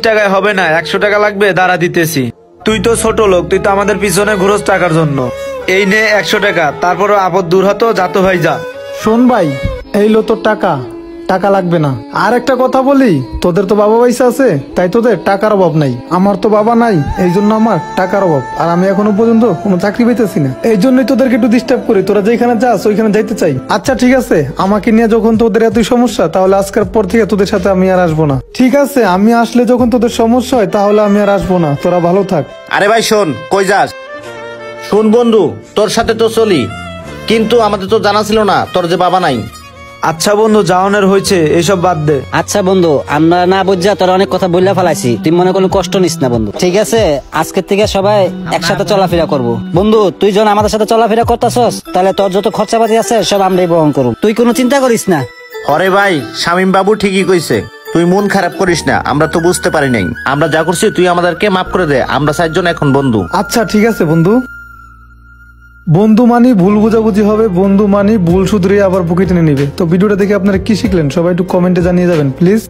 টাকায় হবে না, 100 টাকা লাগবে, দাঁড়া দিতেছি। তুই তো ছোট লোক, তুই তো আমাদের পিছনে ঘুরোস টাকার জন্য। এই নে 100 টাকা, তারপরও আপদ দূর হতো, যাতো ভাই যা। শোন ভাই, এই লো তোর টাকা, টাকা লাগবে না। আর একটা কথা বলি, তোদের তো বাবা পয়সা আছে, তাই তোদের টাকার অভাব নাই। আমার তো বাবা নাই, এই জন্য আমার টাকার অভাব। আর আমি এখনো পর্যন্ত কোনো চাকরি পাইতেছি না, এই জন্যই তোদেরকে একটু ডিস্টার্ব করি। তোরা যেখানে যাস ওইখানে যাইতে চাই। আচ্ছা ঠিক আছে, আমাকে নিয়ে যখন তোদের এতই সমস্যা, তাহলে আজকের পর থেকে তোদের সাথে আমি আর আসবো না। ঠিক আছে, আমি আসলে যখন তোদের সমস্যা হয়, তাহলে আমি আর আসবো না। তোরা ভালো থাক। আরে ভাই শোন, কই যাস? শোন বন্ধু, তোর সাথে তো চলি, কিন্তু আমাদের তো জানা ছিল না তোর যে বাবা নাই। আচ্ছা বন্ধু, যাওনের হয়েছে, এসব বাদ দে। আচ্ছা বন্ধু, আমরা না বুঝা তোর অনেক কথা বললে ফেলাইছি, তুই মনে কোনো কষ্ট নিস না বন্ধু। ঠিক আছে, আজকের থেকে সবাই একসাথে চলাফেরা করব। বন্ধু, তুই যখন আমাদের সাথে চলাফেরা করতেছস, তাহলে তোর যত খরচাপাতি আছে সব আমরাই বহন করব, তুই কোনো চিন্তা করিস না। হরে ভাই, শামীম বাবু ঠিকই কইছে, তুই মন খারাপ করিস না, আমরা তো বুঝতে পারি নাই, আমরা যা করছি তুই আমাদেরকে মাফ করে দে, আমরা 4 জন এখন বন্ধু। আচ্ছা ঠিক আছে বন্ধু। বন্ধু মানি ভুল বোঝাবুঝি হবে, বন্ধু মানি ভুল শুধরে আবার বুকে টেনে নিবে। তো ভিডিওটা দেখে আপনারা কি শিখলেন সবাই একটু কমেন্টে জানিয়ে যাবেন প্লিজ।